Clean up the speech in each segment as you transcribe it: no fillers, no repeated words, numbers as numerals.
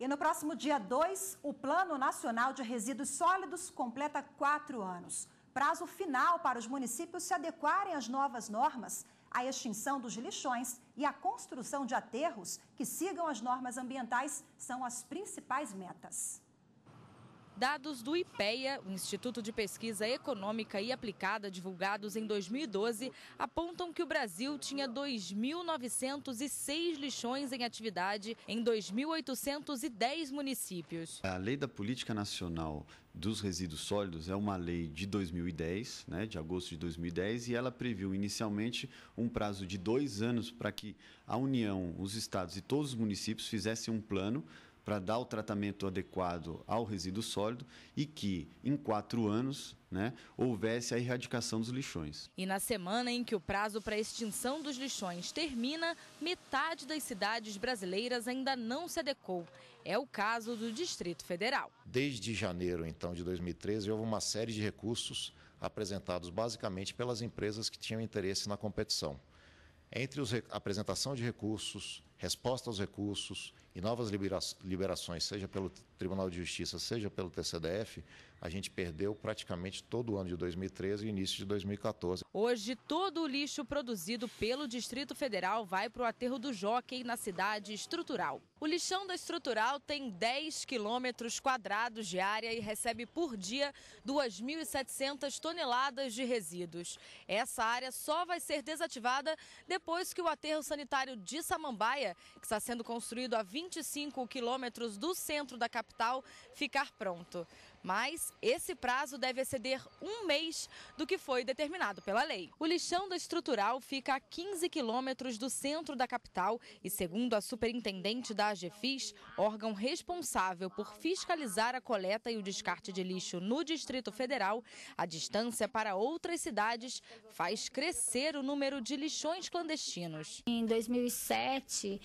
E no próximo dia 2, o Plano Nacional de Resíduos Sólidos completa 4 anos. Prazo final para os municípios se adequarem às novas normas, a extinção dos lixões e a construção de aterros que sigam as normas ambientais são as principais metas. Dados do IPEA, o Instituto de Pesquisa Econômica e Aplicada, divulgados em 2012, apontam que o Brasil tinha 2.906 lixões em atividade em 2.810 municípios. A Lei da Política Nacional dos Resíduos Sólidos é uma lei de 2010, de agosto de 2010, e ela previu inicialmente um prazo de 2 anos para que a União, os estados e todos os municípios fizessem um plano para dar o tratamento adequado ao resíduo sólido e que, em 4 anos, houvesse a erradicação dos lixões. E na semana em que o prazo para a extinção dos lixões termina, metade das cidades brasileiras ainda não se adequou. É o caso do Distrito Federal. Desde janeiro, então, de 2013, houve uma série de recursos apresentados basicamente pelas empresas que tinham interesse na competição. Entre a apresentação de recursos, resposta aos recursos e novas liberações, seja pelo Tribunal de Justiça, seja pelo TCDF, a gente perdeu praticamente todo o ano de 2013 e início de 2014. Hoje, todo o lixo produzido pelo Distrito Federal vai para o aterro do Jockey, na cidade Estrutural. O lixão da Estrutural tem 10 quilômetros quadrados de área e recebe por dia 2.700 toneladas de resíduos. Essa área só vai ser desativada depois que o aterro sanitário de Samambaia, que está sendo construído a 25 quilômetros do centro da capital, ficar pronto. Mas esse prazo deve exceder 1 mês do que foi determinado pela lei. O lixão da Estrutural fica a 15 quilômetros do centro da capital e, segundo a superintendente da AGFIS, órgão responsável por fiscalizar a coleta e o descarte de lixo no Distrito Federal, a distância para outras cidades faz crescer o número de lixões clandestinos. Em 2007,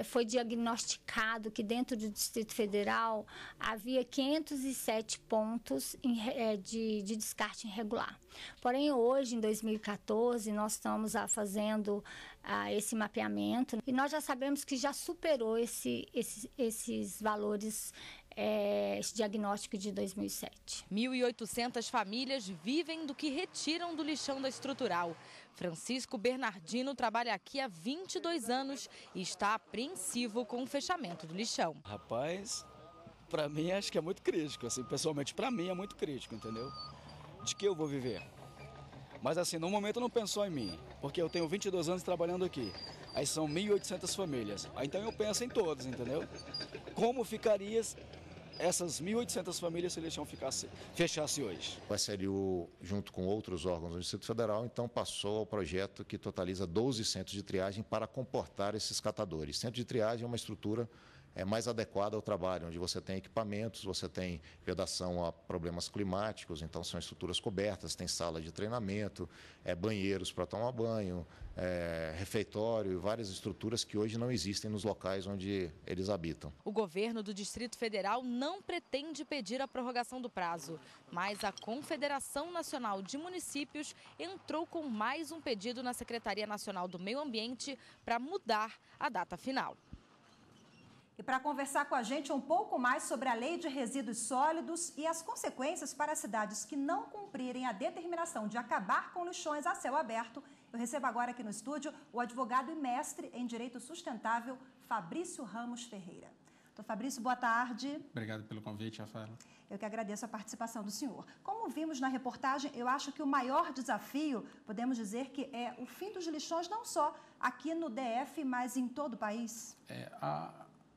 foi diagnosticado que dentro do Distrito Federal havia 507 pontos de descarte irregular. Porém, hoje, em 2014, nós estamos fazendo esse mapeamento e nós já sabemos que já superou esses valores, esse diagnóstico de 2007. 1.800 famílias vivem do que retiram do lixão da Estrutural. Francisco Bernardino trabalha aqui há 22 anos e está apreensivo com o fechamento do lixão. Rapaz, para mim acho que é muito crítico, assim, pessoalmente para mim é muito crítico, entendeu? De que eu vou viver? Mas assim, no momento eu não penso só em mim, porque eu tenho 22 anos trabalhando aqui. Aí são 1.800 famílias, então eu penso em todos, entendeu? Como ficaria essas 1.800 famílias se o lixão fechasse hoje? O SLU, junto com outros órgãos do Distrito Federal, então passou ao projeto que totaliza 12 centros de triagem para comportar esses catadores. Centro de triagem é uma estrutura mais adequada ao trabalho, onde você tem equipamentos, você tem vedação a problemas climáticos, então são estruturas cobertas, tem sala de treinamento, banheiros para tomar banho, refeitório e várias estruturas que hoje não existem nos locais onde eles habitam. O governo do Distrito Federal não pretende pedir a prorrogação do prazo, mas a Confederação Nacional de Municípios entrou com mais um pedido na Secretaria Nacional do Meio Ambiente para mudar a data final. E para conversar com a gente um pouco mais sobre a Lei de Resíduos Sólidos e as consequências para as cidades que não cumprirem a determinação de acabar com lixões a céu aberto, eu recebo agora aqui no estúdio o advogado e mestre em Direito Sustentável, Fabrício Ramos Ferreira. Doutor Fabrício, boa tarde. Obrigado pelo convite, Rafaela. Eu que agradeço a participação do senhor. Como vimos na reportagem, eu acho que o maior desafio, podemos dizer, que é o fim dos lixões, não só aqui no DF, mas em todo o país.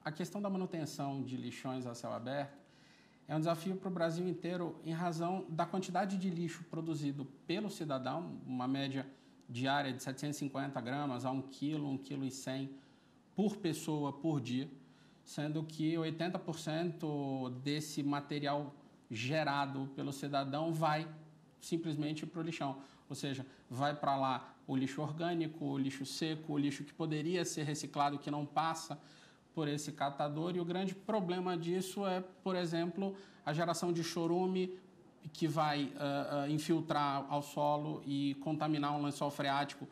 A questão da manutenção de lixões a céu aberto é um desafio para o Brasil inteiro em razão da quantidade de lixo produzido pelo cidadão, uma média diária de 750 gramas a 1 quilo, 1,1 kg por pessoa por dia, sendo que 80% desse material gerado pelo cidadão vai simplesmente para o lixão. Ou seja, vai para lá o lixo orgânico, o lixo seco, o lixo que poderia ser reciclado, que não passa por esse catador, e o grande problema disso é, por exemplo, a geração de chorume que vai infiltrar ao solo e contaminar um lençol freático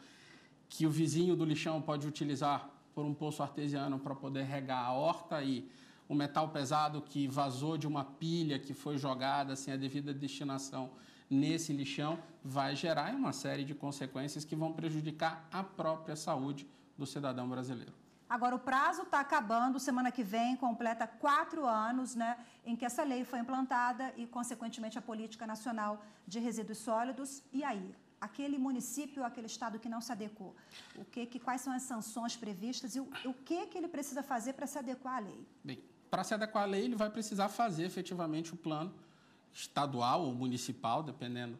que o vizinho do lixão pode utilizar por um poço artesiano para poder regar a horta, e o metal pesado que vazou de uma pilha que foi jogada sem a devida destinação nesse lixão vai gerar uma série de consequências que vão prejudicar a própria saúde do cidadão brasileiro. Agora, o prazo está acabando, semana que vem completa 4 anos, né, em que essa lei foi implantada e, consequentemente, a Política Nacional de Resíduos Sólidos. E aí? Aquele município, aquele estado que não se adequou, quais são as sanções previstas e o que ele precisa fazer para se adequar à lei? Bem, para se adequar à lei, ele vai precisar fazer efetivamente o plano estadual ou municipal, dependendo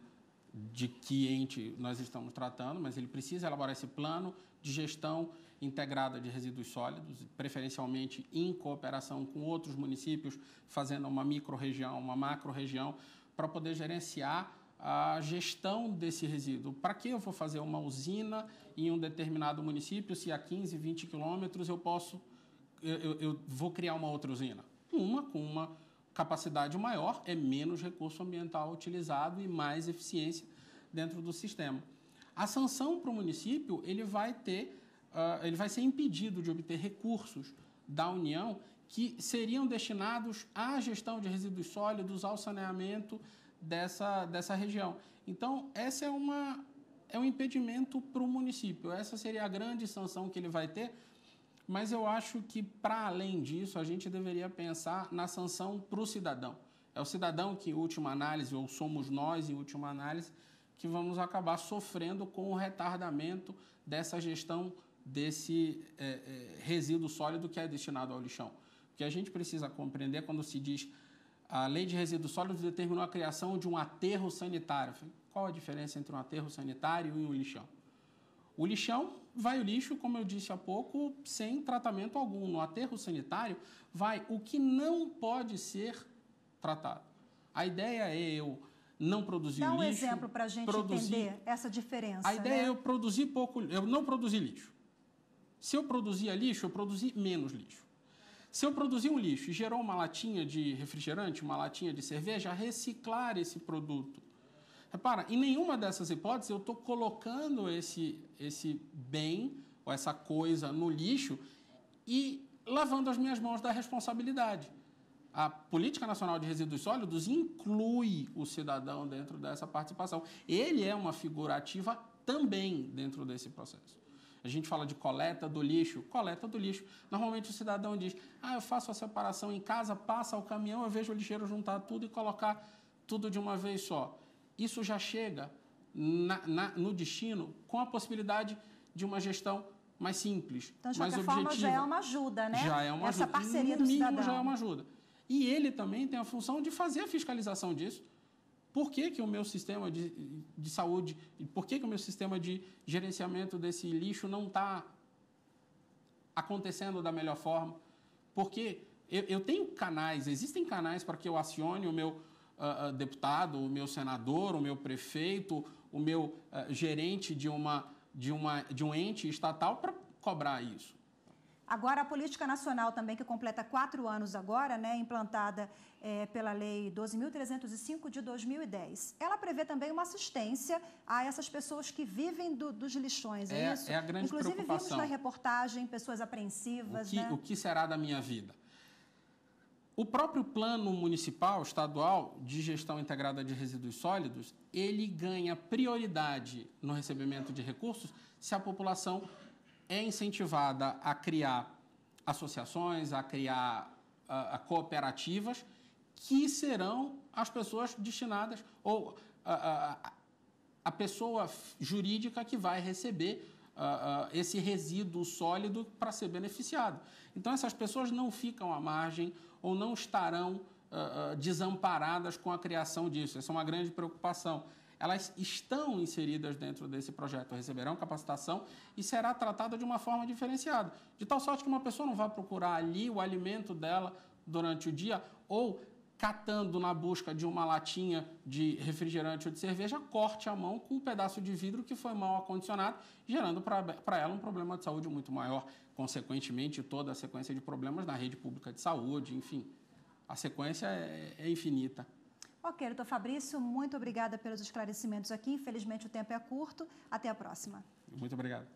de que ente nós estamos tratando, mas ele precisa elaborar esse plano de gestão integrada de resíduos sólidos, preferencialmente em cooperação com outros municípios, fazendo uma micro-região, uma macro-região, para poder gerenciar a gestão desse resíduo. Para que eu vou fazer uma usina em um determinado município, se a 15, 20 quilômetros eu vou criar uma outra usina? Uma com uma capacidade maior, é menos recurso ambiental utilizado e mais eficiência dentro do sistema. A sanção para o município, ele vai ser impedido de obter recursos da União que seriam destinados à gestão de resíduos sólidos, ao saneamento dessa região. Então, essa é um impedimento para o município. Essa seria a grande sanção que ele vai ter. Mas eu acho que, para além disso, a gente deveria pensar na sanção para o cidadão. É o cidadão que, em última análise, ou somos nós, em última análise, que vamos acabar sofrendo com o retardamento dessa gestão desse resíduo sólido que é destinado ao lixão. O que a gente precisa compreender quando se diz a Lei de Resíduos Sólidos determinou a criação de um aterro sanitário. Qual a diferença entre um aterro sanitário e um lixão? O lixão vai o lixo, como eu disse há pouco, sem tratamento algum. No aterro sanitário vai o que não pode ser tratado. A ideia é eu não produzir lixo. Dá um exemplo para a gente entender essa diferença. A ideia é eu produzir eu não produzir lixo. Se eu produzia lixo, eu produzi menos lixo. Se eu produzir um lixo e gerou uma latinha de refrigerante, uma latinha de cerveja, reciclar esse produto. Repara, em nenhuma dessas hipóteses eu estou colocando esse bem ou essa coisa no lixo e lavando as minhas mãos da responsabilidade. A Política Nacional de Resíduos Sólidos inclui o cidadão dentro dessa participação. Ele é uma figura ativa também dentro desse processo. A gente fala de coleta do lixo. Normalmente o cidadão diz, eu faço a separação em casa, passa o caminhão, eu vejo o lixeiro juntar tudo e colocar tudo de uma vez só. Isso já chega no destino com a possibilidade de uma gestão mais simples, então, de mais qualquer objetiva. Forma, já é uma ajuda, né? Já é uma Essa ajuda. parceria no do mínimo, cidadão. Já é uma ajuda. E ele também tem a função de fazer a fiscalização disso. Por que o meu sistema de saúde, por que o meu sistema de gerenciamento desse lixo não está acontecendo da melhor forma? Porque eu tenho canais, existem canais para que eu acione o meu deputado, o meu senador, o meu prefeito, o meu gerente de um ente estatal para cobrar isso. Agora, a Política Nacional também, que completa 4 anos agora, né, implantada pela Lei 12.305 de 2010, ela prevê também uma assistência a essas pessoas que vivem dos lixões, é isso? É a grande Inclusive, preocupação. vimos na reportagem pessoas apreensivas, né? O que será da minha vida? O próprio Plano Municipal, Estadual, de Gestão Integrada de Resíduos Sólidos, ele ganha prioridade no recebimento de recursos se a população é incentivada a criar associações, a criar cooperativas, que serão as pessoas destinadas, ou a pessoa jurídica que vai receber esse resíduo sólido para ser beneficiado. Então, essas pessoas não ficam à margem ou não estarão desamparadas com a criação disso. Essa é uma grande preocupação. Elas estão inseridas dentro desse projeto, receberão capacitação e será tratada de uma forma diferenciada, de tal sorte que uma pessoa não vai procurar ali o alimento dela durante o dia ou, catando na busca de uma latinha de refrigerante ou de cerveja, corte a mão com um pedaço de vidro que foi mal acondicionado, gerando para ela um problema de saúde muito maior. Consequentemente, toda a sequência de problemas na rede pública de saúde, enfim, a sequência é infinita. Ok, doutor Fabrício, muito obrigada pelos esclarecimentos aqui. Infelizmente, o tempo é curto. Até a próxima. Muito obrigado.